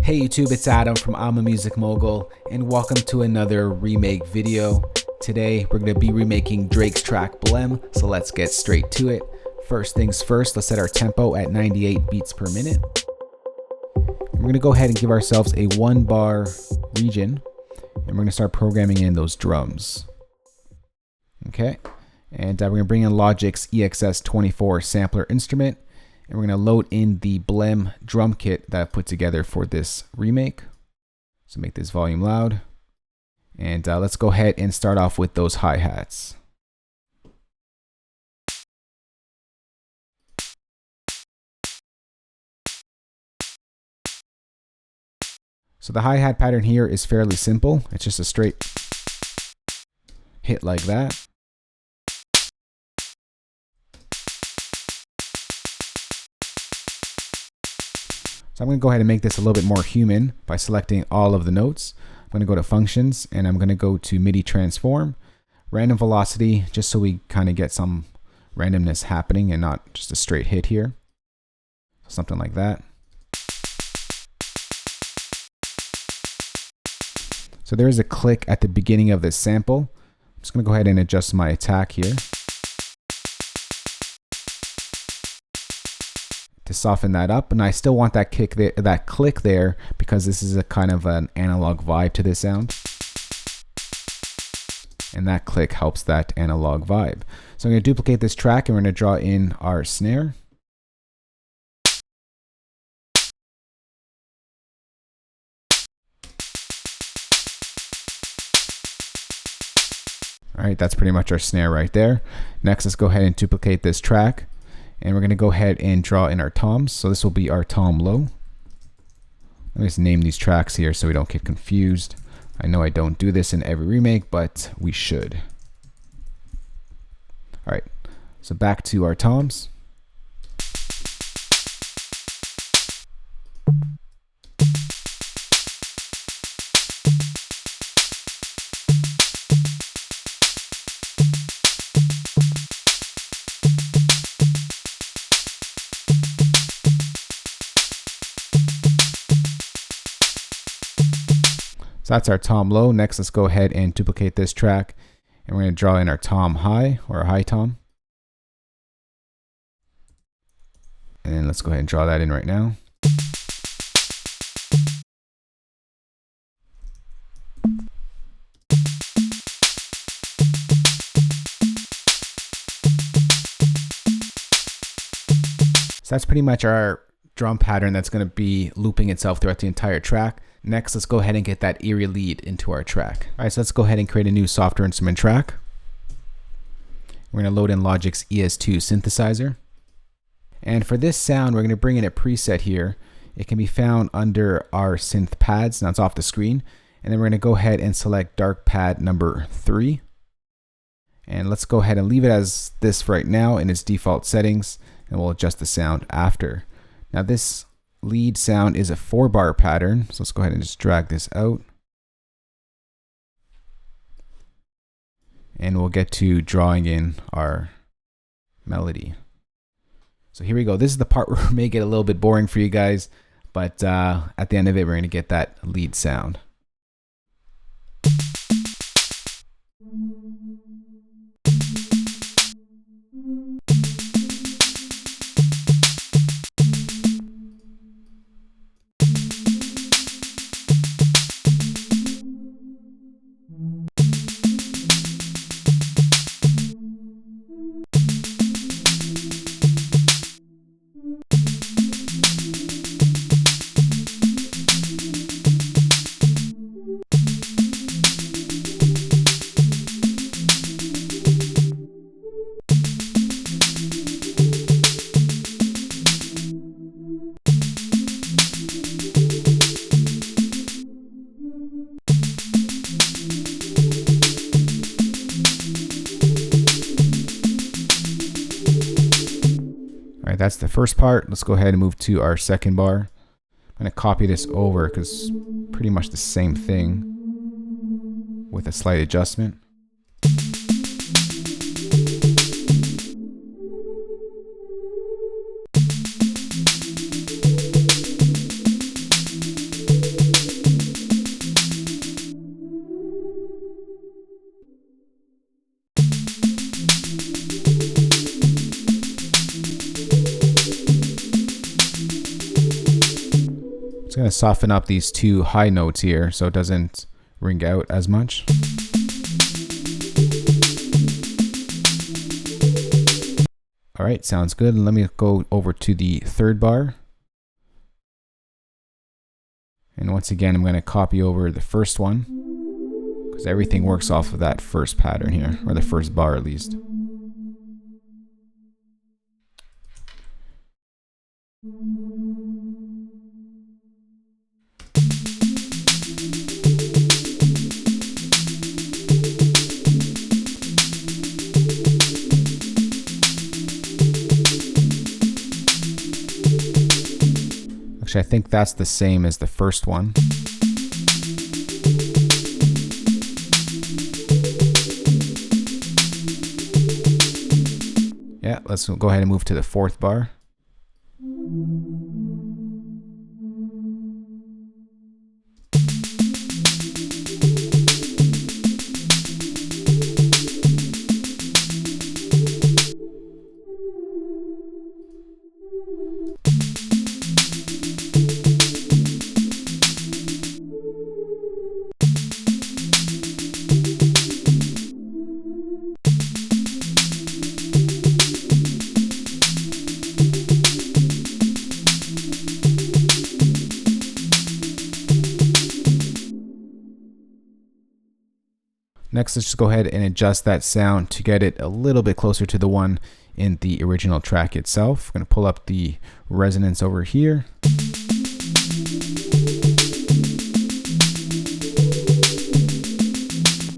Hey YouTube, it's Adam from I'm a Music Mogul, and welcome to another remake video. Today we're going to be remaking Drake's track Blem, so let's get straight to it. First things first, let's set our tempo at 98 beats per minute. And we're going to go ahead and give ourselves a 1-bar region, and we're going to start programming in those drums. Okay, and we're going to bring in Logic's EXS24 sampler instrument. And we're going to load in the Blem drum kit that I've put together for this remake. So make this volume loud. And let's go ahead and start off with those hi-hats. So the hi-hat pattern here is fairly simple. It's just a straight hit like that. So I'm going to go ahead and make this a little bit more human by selecting all of the notes. I'm going to go to functions and I'm going to go to MIDI transform, random velocity, just so we kind of get some randomness happening and not just a straight hit here. Something like that. So there is a click at the beginning of this sample. I'm just going to go ahead and adjust my attack here to soften that up, and I still want that kick there, that click there, because this is a kind of an analog vibe to this sound, and that click helps that analog vibe. So I'm going to duplicate this track and we're going to draw in our snare. All right, that's pretty much our snare right there. Next, let's go ahead and duplicate this track. And we're going to go ahead and draw in our toms. So this will be our tom low. Let me just name these tracks here so we don't get confused. I know I don't do this in every remake, but we should. All right, so back to our toms. So that's our tom low. Next, let's go ahead and duplicate this track, and we're going to draw in our tom high, or a high tom. And then let's go ahead and draw that in right now. So that's pretty much our drum pattern that's going to be looping itself throughout the entire track. Next, let's go ahead and get that eerie lead into our track. All right, so let's go ahead and create a new software instrument track. We're going to load in Logic's ES2 synthesizer. And for this sound, we're going to bring in a preset here. It can be found under our synth pads. Now it's off the screen. And then we're going to go ahead and select dark pad number 3. And let's go ahead and leave it as this right now in its default settings, and we'll adjust the sound after. Now this lead sound is a 4-bar pattern, so let's go ahead and just drag this out. And we'll get to drawing in our melody. So here we go. This is the part where we may get a little bit boring for you guys, but at the end of it, we're going to get that lead sound. That's the first part. Let's go ahead and move to our second bar. I'm going to copy this over because pretty much the same thing with a slight adjustment. Just going to soften up these two high notes here so it doesn't ring out as much. All right, sounds good. Let me go over to the third bar. And once again, I'm going to copy over the first one because everything works off of that first pattern here, or the first bar at least. Actually, I think that's the same as the first one. Yeah, let's go ahead and move to the fourth bar. Next, let's just go ahead and adjust that sound to get it a little bit closer to the one in the original track itself. I'm going to pull up the resonance over here.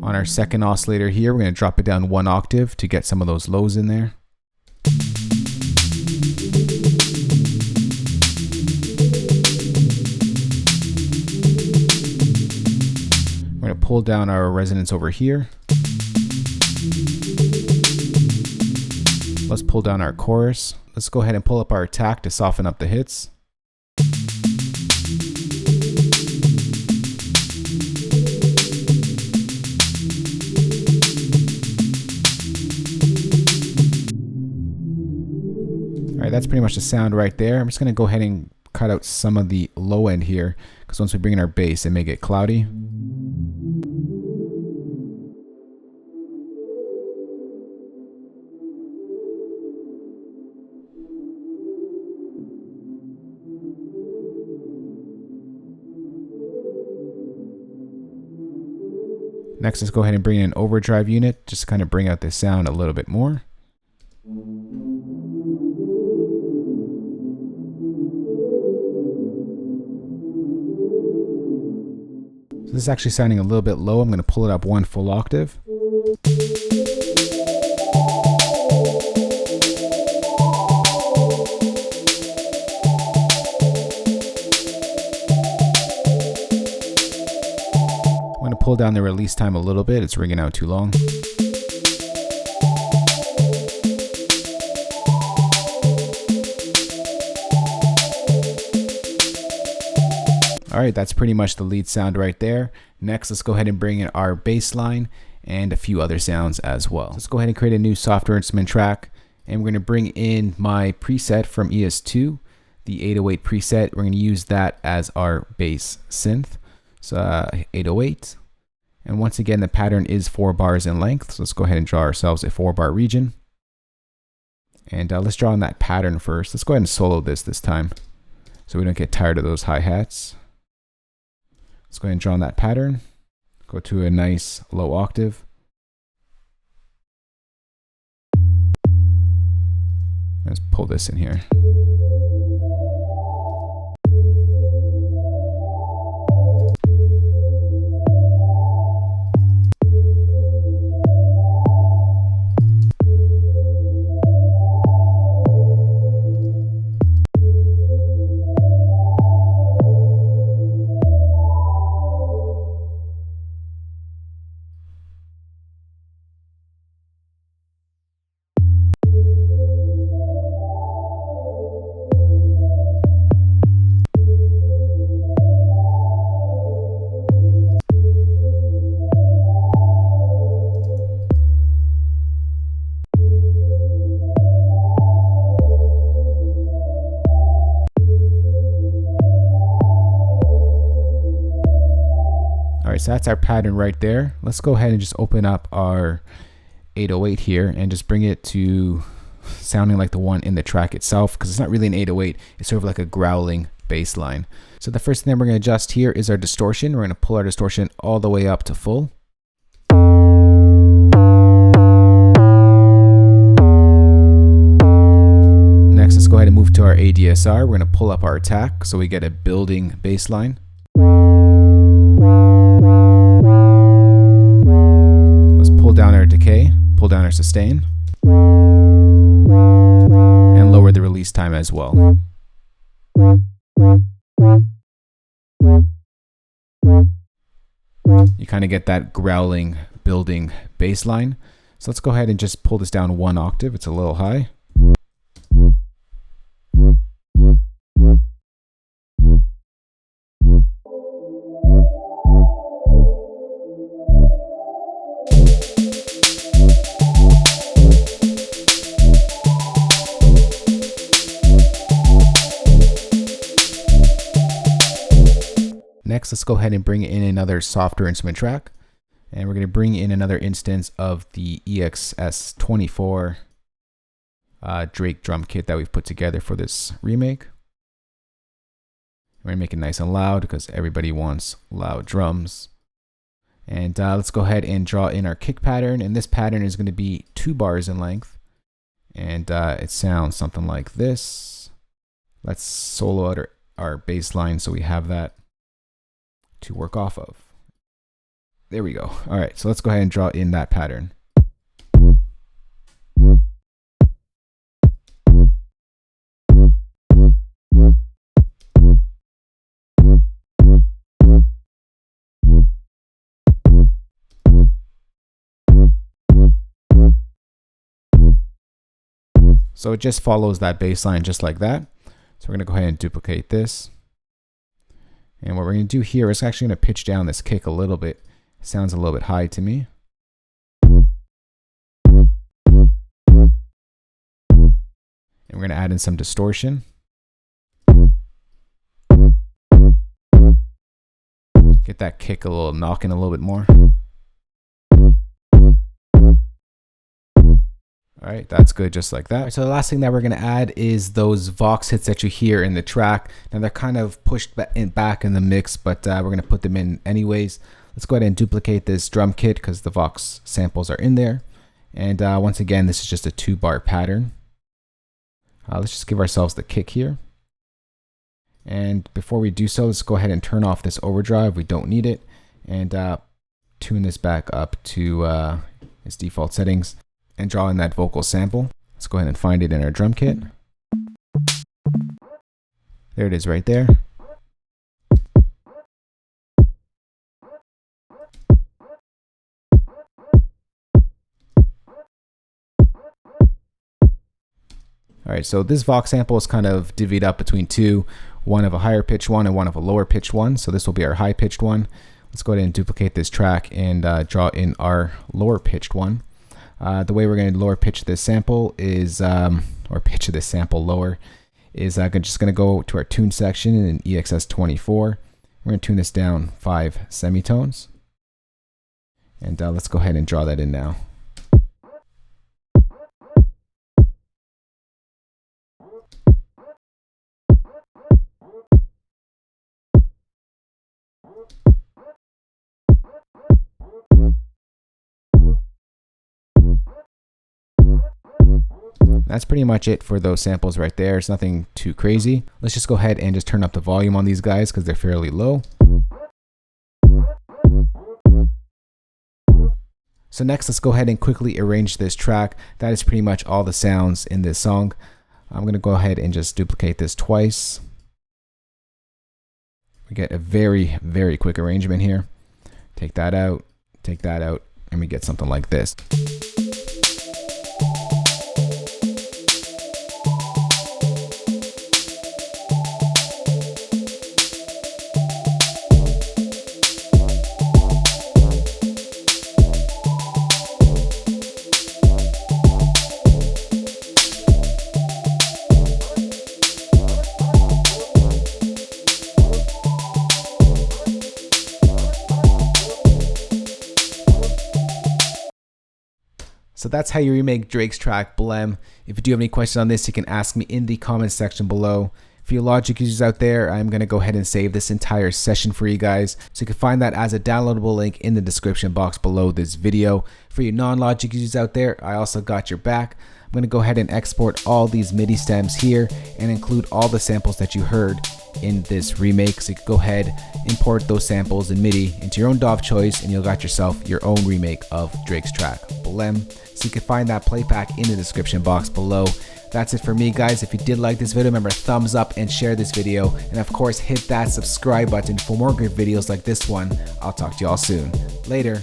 On our second oscillator here, we're going to drop it down 1 octave to get some of those lows in there. We're going to pull down our resonance over here. Let's pull down our chorus. Let's go ahead and pull up our attack to soften up the hits. All right, that's pretty much the sound right there. I'm just going to go ahead and cut out some of the low end here because once we bring in our bass, it may get cloudy. Next, let's go ahead and bring in an overdrive unit, just to kind of bring out the sound a little bit more. So this is actually sounding a little bit low. I'm going to pull it up 1 full octave. Pull down the release time a little bit, it's ringing out too long. All right, that's pretty much the lead sound right there. Next, let's go ahead and bring in our bass line and a few other sounds as well. Let's go ahead and create a new software instrument track, and we're going to bring in my preset from ES2, the 808 preset. We're going to use that as our bass synth. So 808. And once again, the pattern is 4 bars in length. So let's go ahead and draw ourselves a 4-bar region. And let's draw on that pattern first. Let's go ahead and solo this time so we don't get tired of those hi-hats. Let's go ahead and draw on that pattern. Go to a nice low octave. Let's pull this in here. Alright, so that's our pattern right there. Let's go ahead and just open up our 808 here and just bring it to sounding like the one in the track itself, because it's not really an 808, it's sort of like a growling bass line. So the first thing that we're going to adjust here is our distortion. We're going to pull our distortion all the way up to full. Next, let's go ahead and move to our ADSR. We're going to pull up our attack so we get a building bass line. Let's pull down our decay, pull down our sustain, and lower the release time as well. You kind of get that growling, building bass line. So let's go ahead and just pull this down 1 octave. It's a little high. Next, let's go ahead and bring in another softer instrument track. And we're going to bring in another instance of the EXS24 Drake drum kit that we've put together for this remake. We're going to make it nice and loud because everybody wants loud drums. And let's go ahead and draw in our kick pattern. And this pattern is going to be 2 bars in length. And it sounds something like this. Let's solo out our bass line so we have that to work off of. There we go. All right, so let's go ahead and draw in that pattern. So it just follows that bass line just like that. So we're going to go ahead and duplicate this. And what we're going to do here is actually going to pitch down this kick a little bit. It sounds a little bit high to me. And we're going to add in some distortion. Get that kick a little knocking a little bit more. All right, that's good, just like that. So the last thing that we're gonna add is those Vox hits that you hear in the track. Now they're kind of pushed back in the mix, but we're gonna put them in anyways. Let's go ahead and duplicate this drum kit because the Vox samples are in there. And once again, this is just a 2-bar pattern. Let's just give ourselves the kick here. And before we do so, let's go ahead and turn off this overdrive. We don't need it. And tune this back up to its default settings. And draw in that vocal sample. Let's go ahead and find it in our drum kit. There it is right there. Alright, so this Vox sample is kind of divvied up between 2, one of a higher pitched one and one of a lower pitched one. So this will be our high pitched one. Let's go ahead and duplicate this track and draw in our lower pitched one. The way we're going to lower pitch this sample is, or pitch this sample lower, is just going to go to our tune section in EXS24. We're going to tune this down 5 semitones. And let's go ahead and draw that in now. That's pretty much it for those samples right there. It's nothing too crazy. Let's just go ahead and just turn up the volume on these guys because they're fairly low. So next, let's go ahead and quickly arrange this track. That is pretty much all the sounds in this song. I'm going to go ahead and just duplicate this twice. We get a very, very quick arrangement here. Take that out, and we get something like this. So that's how you remake Drake's track, Blem. If you do have any questions on this, you can ask me in the comments section below. For you Logic users out there, I'm going to go ahead and save this entire session for you guys. So you can find that as a downloadable link in the description box below this video. For you non-Logic users out there, I also got your back. I'm going to go ahead and export all these MIDI stems here and include all the samples that you heard in this remake. So you can go ahead, import those samples in MIDI into your own DAW of choice, and you'll got yourself your own remake of Drake's track, Blem. So you can find that playback in the description box below. That's it for me, guys. If you did like this video, remember thumbs up and share this video. And of course, hit that subscribe button for more great videos like this one. I'll talk to y'all soon. Later.